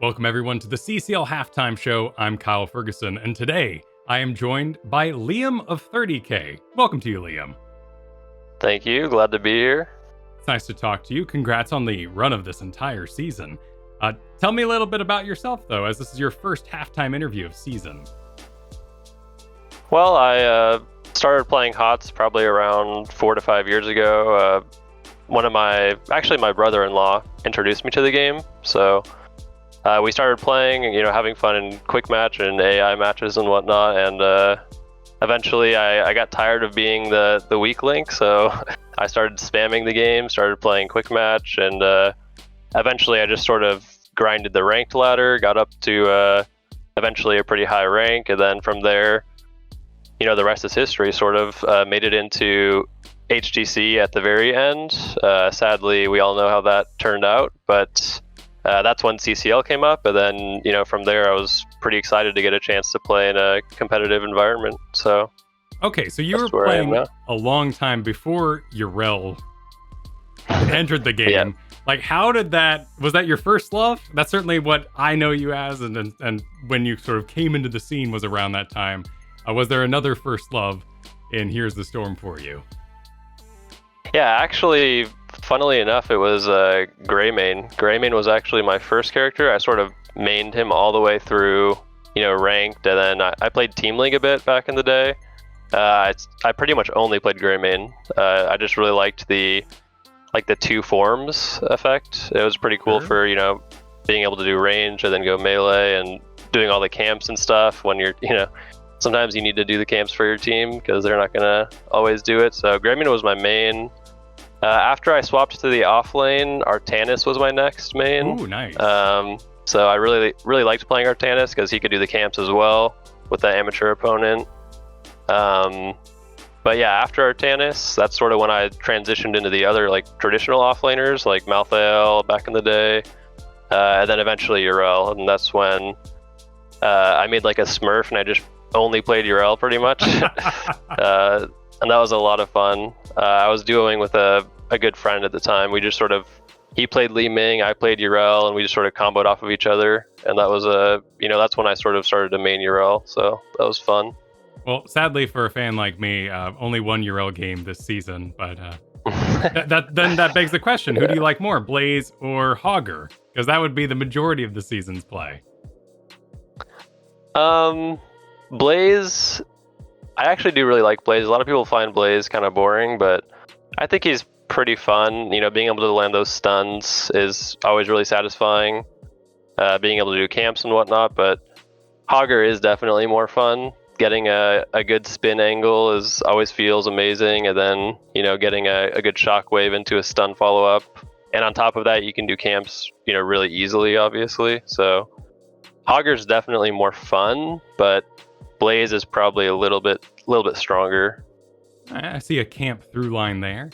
Welcome everyone to the CCL Halftime Show. I'm Kyle Fergusson, and today I am joined by Liam of 30K. Welcome to you, Liam. Thank you. Glad to be here. It's nice to talk to you. Congrats on the run of this entire season. Tell me a little bit about yourself, though, as this is your first halftime interview of season. Well, I started playing HOTS probably around 4 to 5 years ago. My brother-in-law introduced me to the game, so we started playing, having fun in quick match and AI matches and whatnot, and eventually I got tired of being the weak link, so I started spamming the game, started playing quick match, and eventually I just sort of grinded the ranked ladder, got up to eventually a pretty high rank, and then from there, the rest is history. Sort of made it into HGC at the very end. Sadly, we all know how that turned out, but that's when CCL came up, and then from there I was pretty excited to get a chance to play in a competitive environment. So okay, so you were playing a long time before Urel entered the game. Yeah. Like, how did was that your first love? That's certainly what I know you as, and when you sort of came into the scene was around that time. Was there another first love in Here's the Storm for you? Yeah, actually, funnily enough, it was Greymane. Greymane was actually my first character. I sort of mained him all the way through, ranked, and then I played Team League a bit back in the day. I pretty much only played Greymane. I just really liked the two forms effect. It was pretty cool for, being able to do range and then go melee and doing all the camps and stuff when you're, sometimes you need to do the camps for your team because they're not going to always do it. So Greymane was my main. After I swapped to the Offlane, Artanis was my next main. Ooh, nice. So I really, really liked playing Artanis because he could do the camps as well with that amateur opponent. But yeah, after Artanis, that's sort of when I transitioned into the other traditional offlaners like Malthael back in the day, and then eventually Urel, and that's when I made a Smurf and I just only played Urel pretty much, and that was a lot of fun. I was duoing with a good friend at the time. We just he played Li Ming, I played Urel, and we just sort of comboed off of each other, and that was that's when I sort of started to main Urel, so that was fun. Well, sadly for a fan like me, only one Urel game this season, but that begs the question, who do you like more, Blaze or Hogger? Because that would be the majority of the season's play. Blaze, I actually do really like Blaze. A lot of people find Blaze kind of boring, but I think he's pretty fun. Being able to land those stuns is always really satisfying, being able to do camps and whatnot, but Hogger is definitely more fun. Getting a good spin angle always feels amazing, and then getting a good shockwave into a stun follow up, and on top of that you can do camps really easily, obviously. So Hogger's definitely more fun, but Blaze is probably a little bit stronger. I see a camp through line there.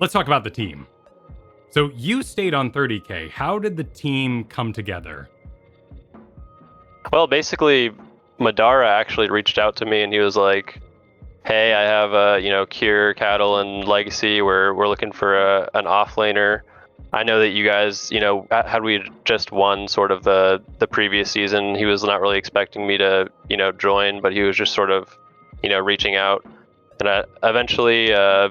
Let's talk about the team. So you stayed on 30K. How did the team come together? Well, basically, Madara actually reached out to me and he was like, hey, I have Cure, Cattle, and Legacy. We're looking for an offlaner. I know that you guys, had we just won sort of the previous season, he was not really expecting me to, join, but he was just sort of, reaching out. And eventually, I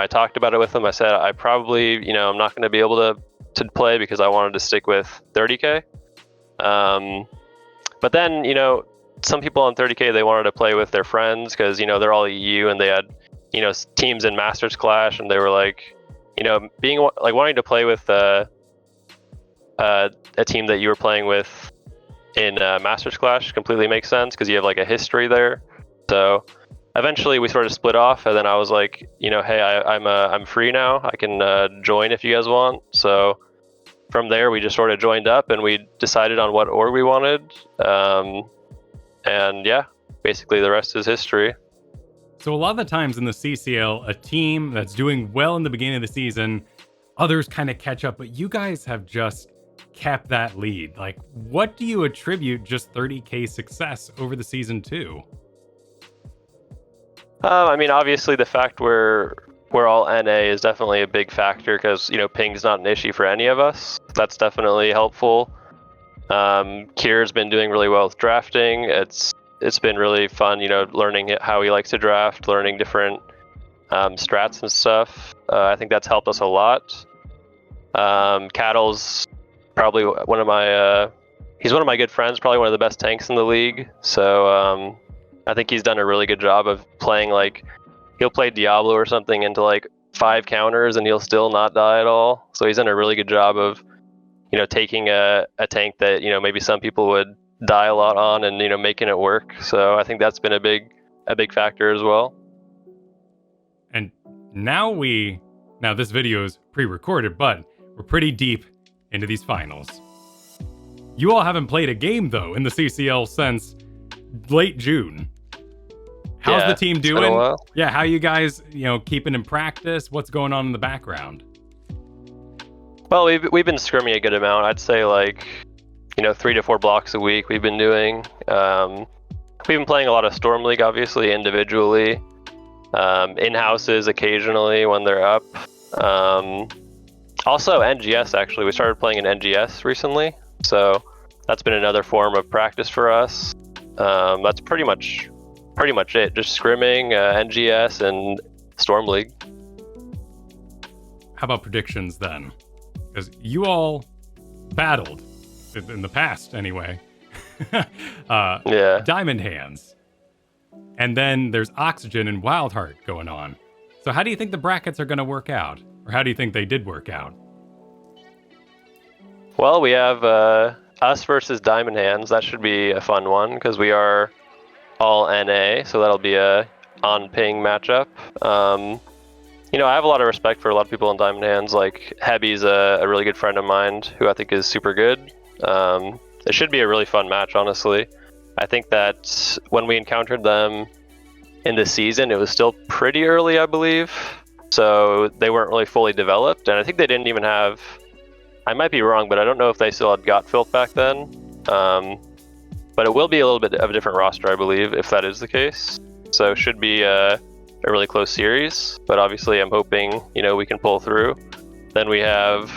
talked about it with him. I said, I probably, I'm not going to be able to play because I wanted to stick with 30K. But then, some people on 30K, they wanted to play with their friends because, they're all EU and they had, teams in Masters Clash, and they were like, wanting to play with a team that you were playing with in Masters Clash completely makes sense because you have a history there. So eventually we sort of split off, and then I was like, hey, I'm free now. I can join if you guys want. So from there, we just sort of joined up and we decided on what org we wanted. And yeah, basically the rest is history. So a lot of the times in the CCL, a team that's doing well in the beginning of the season, others kind of catch up, but you guys have just kept that lead. What do you attribute just 30K success over the season to? Obviously the fact we're we're all NA is definitely a big factor because, ping's not an issue for any of us. That's definitely helpful. Kier's been doing really well with drafting. It's been really fun, learning how he likes to draft, learning different strats and stuff. I think that's helped us a lot. Cattle's probably one of my he's one of my good friends, probably one of the best tanks in the league. So I think he's done a really good job of playing, like, he'll play Diablo or something into like 5 counters and he'll still not die at all. So he's done a really good job of, taking a tank that, maybe some people would die a lot on and, making it work. So I think that's been a big factor as well. And now this video is pre-recorded, but we're pretty deep into these finals. You all haven't played a game, though, in the CCL since late June. How's the team doing? Been a while. Yeah, how you guys, keeping in practice? What's going on in the background? Well, we've been scrimming a good amount. I'd say 3 to 4 blocks a week we've been doing. We've been playing a lot of Storm League, obviously, individually. In-houses occasionally when they're up. Also NGS, actually. We started playing in NGS recently. So that's been another form of practice for us. That's pretty much it. Just scrimming, NGS, and Storm League. How about predictions then? Because you all battled, in the past anyway, Diamond Hands. And then there's Oxygen and Wildheart going on. So how do you think the brackets are going to work out? Or how do you think they did work out? Well, we have us versus Diamond Hands. That should be a fun one because we are all NA, so that'll be a on-ping matchup. I have a lot of respect for a lot of people in Diamond Hands. Like, Heby's a really good friend of mine who I think is super good. It should be a really fun match, honestly. I think that when we encountered them in the season, it was still pretty early, I believe. So they weren't really fully developed, and I think they didn't even have... I might be wrong, but I don't know if they still had Got Filth back then. But it will be a little bit of a different roster, I believe, if that is the case. So it should be a really close series, but obviously I'm hoping, we can pull through. Then we have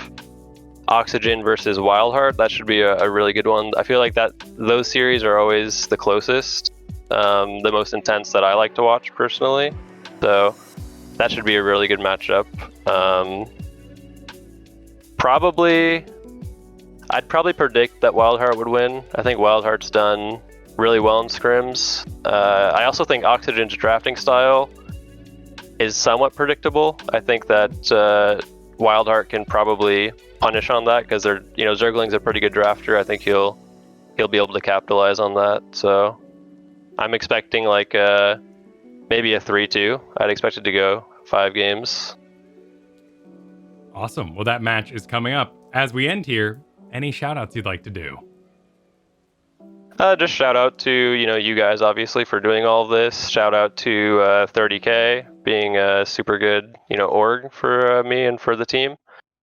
Oxygen versus Wildheart. That should be a really good one. I feel like those series are always the closest, the most intense that I like to watch personally. So that should be a really good matchup. I'd probably predict that Wildheart would win. I think Wildheart's done really well in scrims. I also think Oxygen's drafting style is somewhat predictable. I think that Wildheart can probably punish on that because Zergling's a pretty good drafter. I think he'll be able to capitalize on that. So I'm expecting maybe a 3-2. I'd expect it to go 5 games. Awesome. Well, that match is coming up. As we end here, any shout-outs you'd like to do? Just shout out to, you guys, obviously, for doing all of this. Shout out to 30K being a super good, org for me and for the team.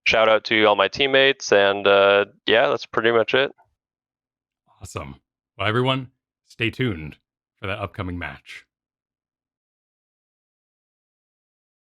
Shout out to all my teammates, and that's pretty much it. Awesome. Well, everyone, stay tuned for that upcoming match.